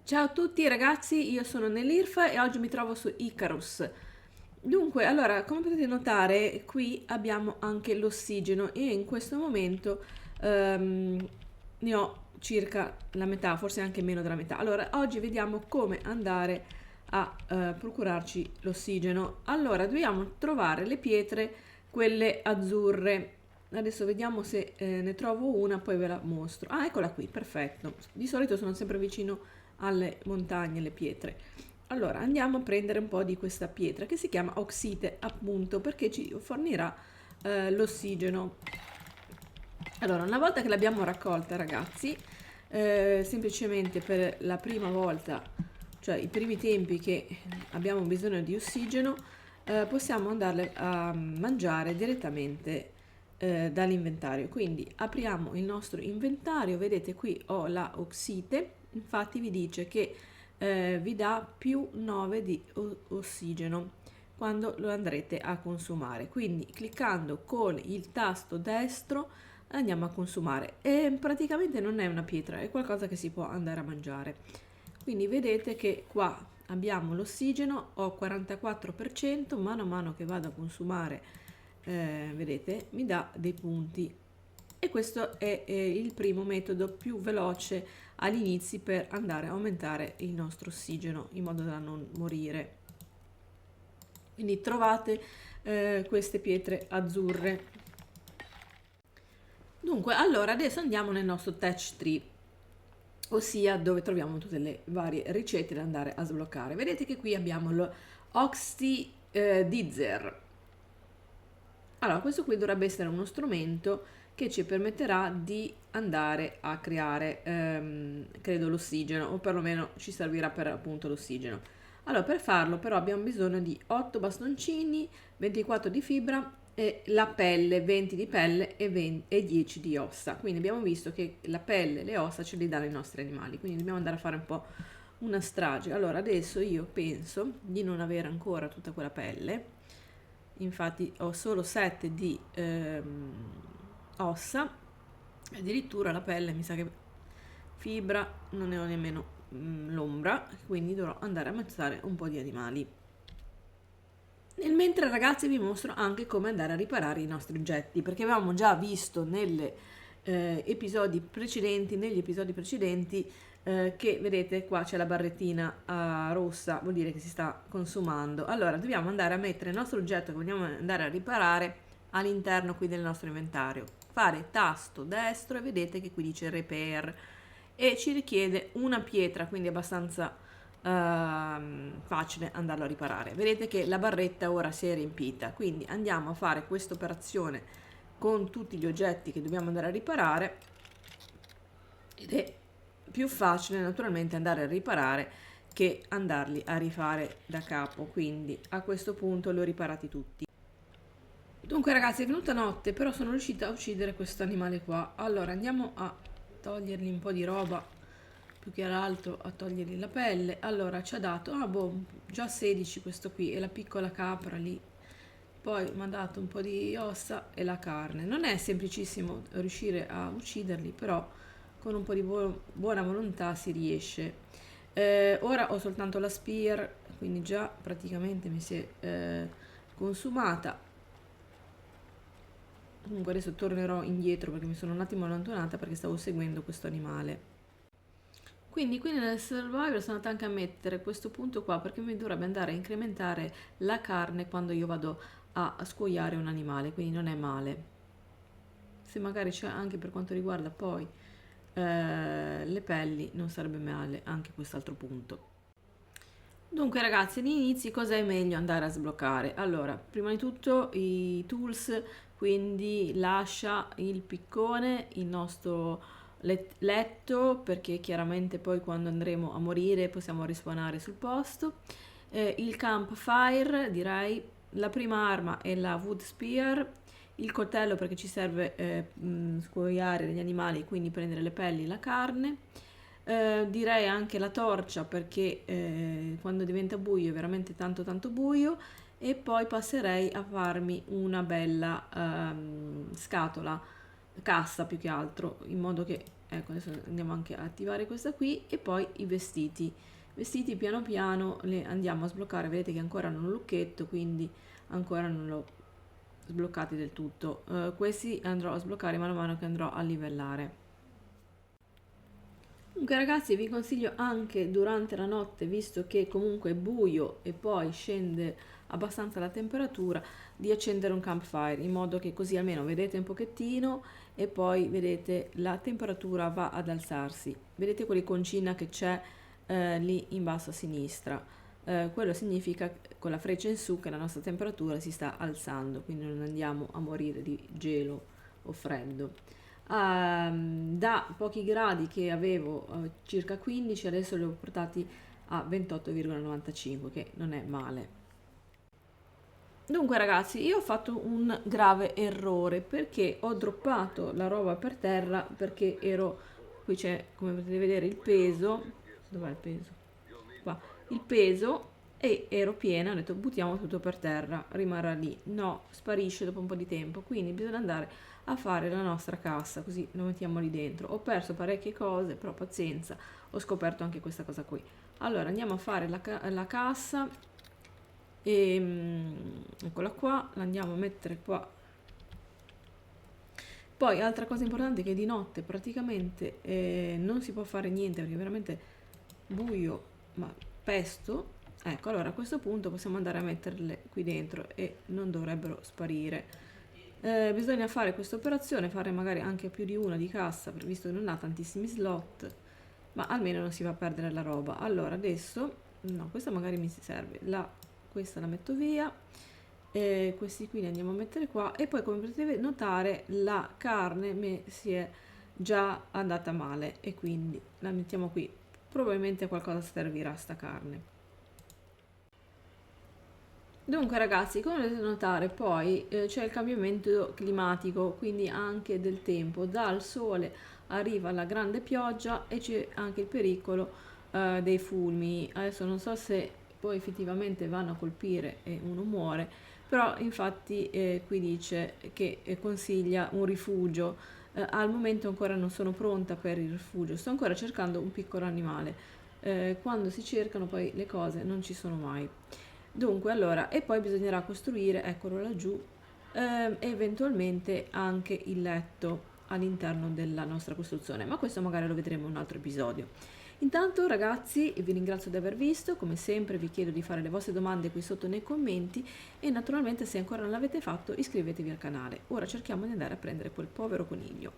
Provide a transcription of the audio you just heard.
Ciao a tutti ragazzi, io sono Nell'Irfa e oggi mi trovo su Icarus. Dunque, allora, come potete notare, qui abbiamo anche l'ossigeno e in questo momento ne ho circa la metà, forse anche meno della metà. Allora, oggi vediamo come andare a procurarci l'ossigeno. Allora, dobbiamo trovare le pietre, quelle azzurre. Adesso vediamo se ne trovo una, poi ve la mostro. Ah, eccola qui, perfetto. Di solito sono sempre vicino alle montagne, alle pietre. Allora andiamo a prendere un po' di questa pietra che si chiama oxite, appunto perché ci fornirà l'ossigeno. Allora, una volta che l'abbiamo raccolta, ragazzi, semplicemente per la prima volta, cioè i primi tempi che abbiamo bisogno di ossigeno, possiamo andarle a mangiare direttamente dall'inventario. Quindi apriamo il nostro inventario, vedete qui ho la oxite, infatti vi dice che vi dà più 9 di ossigeno quando lo andrete a consumare. Quindi cliccando con il tasto destro andiamo a consumare e praticamente non è una pietra, è qualcosa che si può andare a mangiare. Quindi vedete che qua abbiamo l'ossigeno, ho 44%, mano a mano che vado a consumare, vedete, mi dà dei punti. E questo è il primo metodo più veloce all'inizio per andare a aumentare il nostro ossigeno in modo da non morire. Quindi trovate queste pietre azzurre. Dunque, allora adesso andiamo nel nostro touch tree, ossia dove troviamo tutte le varie ricette da andare a sbloccare. Vedete che qui abbiamo lo Oxy Dizzer. Allora, questo qui dovrebbe essere uno strumento che ci permetterà di andare a creare, credo, l'ossigeno, o perlomeno ci servirà per appunto l'ossigeno. Allora, per farlo però abbiamo bisogno di 8 bastoncini, 24 di fibra e la pelle, 20 di pelle e 10 di ossa. Quindi abbiamo visto che la pelle e le ossa ce li danno i nostri animali, quindi dobbiamo andare a fare un po' una strage. Allora, adesso io penso di non avere ancora tutta quella pelle, infatti ho solo 7 di ossa, addirittura la pelle mi sa che fibra non ne ho nemmeno l'ombra, quindi dovrò andare a ammazzare un po' di animali. Nel mentre ragazzi vi mostro anche come andare a riparare i nostri oggetti, perché avevamo già visto negli episodi precedenti che vedete qua c'è la barrettina rossa, vuol dire che si sta consumando. Allora dobbiamo andare a mettere il nostro oggetto che vogliamo andare a riparare all'interno qui del nostro inventario, fare tasto destro e vedete che qui dice repair e ci richiede una pietra, quindi abbastanza facile andarlo a riparare. Vedete che la barretta ora si è riempita, quindi andiamo a fare questa operazione con tutti gli oggetti che dobbiamo andare a riparare ed è più facile naturalmente andare a riparare che andarli a rifare da capo, quindi a questo punto li ho riparati tutti. Dunque ragazzi, è venuta notte, però sono riuscita a uccidere questo animale qua. Allora andiamo a togliergli un po' di roba, più che altro a togliergli la pelle. Allora ci ha dato, già 16 questo qui, e la piccola capra lì. Poi mi ha dato un po' di ossa e la carne. Non è semplicissimo riuscire a ucciderli, però con un po' di buona volontà si riesce. Ora ho soltanto la spear, quindi già praticamente mi si è consumata. Comunque adesso tornerò indietro perché mi sono un attimo allontanata perché stavo seguendo questo animale. Quindi qui nel survivor sono andata anche a mettere questo punto qua perché mi dovrebbe andare a incrementare la carne quando io vado a scuoiare un animale, quindi non è male. Se magari c'è anche per quanto riguarda poi le pelli, non sarebbe male anche quest'altro punto. Dunque ragazzi, all'inizio cosa è meglio andare a sbloccare? Allora, prima di tutto i tools, quindi l'ascia, il piccone, il nostro letto, perché chiaramente poi quando andremo a morire possiamo rispawnare sul posto, il campfire, direi, la prima arma è la wood spear, il coltello perché ci serve scuoiare degli animali, quindi prendere le pelli e la carne. Direi anche la torcia perché quando diventa buio è veramente tanto tanto buio e poi passerei a farmi una bella scatola, cassa più che altro, in modo che ecco, adesso andiamo anche a attivare questa qui, e poi i vestiti piano piano le andiamo a sbloccare. Vedete che ancora hanno un lucchetto, quindi ancora non l'ho sbloccati del tutto. Questi andrò a sbloccare man mano che andrò a livellare. Comunque ragazzi, vi consiglio anche durante la notte, visto che comunque è buio e poi scende abbastanza la temperatura, di accendere un campfire, in modo che così almeno vedete un pochettino e poi vedete la temperatura va ad alzarsi. Vedete quell'iconcina che c'è lì in basso a sinistra? Quello significa con la freccia in su che la nostra temperatura si sta alzando, quindi non andiamo a morire di gelo o freddo. Da pochi gradi che avevo, circa 15, adesso li ho portati a 28,95, che non è male. Dunque ragazzi, io ho fatto un grave errore perché ho droppato la roba per terra, perché ero, qui c'è, come potete vedere, il peso. Dov'è il peso? Qua, il peso, e ero piena, ho detto buttiamo tutto per terra, rimarrà lì. No, sparisce dopo un po' di tempo, quindi bisogna andare a fare la nostra cassa, così lo mettiamo lì dentro. Ho perso parecchie cose, però pazienza, ho scoperto anche questa cosa qui. Allora andiamo a fare la cassa, e eccola qua, la andiamo a mettere qua. Poi altra cosa importante è che di notte praticamente non si può fare niente, perché è veramente buio, ma pesto. Ecco, allora a questo punto possiamo andare a metterle qui dentro e non dovrebbero sparire. Bisogna fare questa operazione, fare magari anche più di una di cassa, visto che non ha tantissimi slot, ma almeno non si va a perdere la roba. Allora adesso, no, questa magari mi serve, questa la metto via, questi qui li andiamo a mettere qua, e poi come potete notare la carne si è già andata male, e quindi la mettiamo qui. Probabilmente a qualcosa servirà sta carne. Dunque ragazzi, come potete notare poi c'è il cambiamento climatico, quindi anche del tempo. Dal sole arriva la grande pioggia e c'è anche il pericolo dei fulmini. Adesso non so se poi effettivamente vanno a colpire e uno muore, però infatti qui dice che consiglia un rifugio. Al momento ancora non sono pronta per il rifugio, sto ancora cercando un piccolo animale. Quando si cercano poi le cose non ci sono mai. Dunque, allora, e poi bisognerà costruire, eccolo laggiù, eventualmente anche il letto all'interno della nostra costruzione, ma questo magari lo vedremo in un altro episodio. Intanto ragazzi, vi ringrazio di aver visto, come sempre vi chiedo di fare le vostre domande qui sotto nei commenti, e naturalmente se ancora non l'avete fatto iscrivetevi al canale. Ora cerchiamo di andare a prendere quel povero coniglio.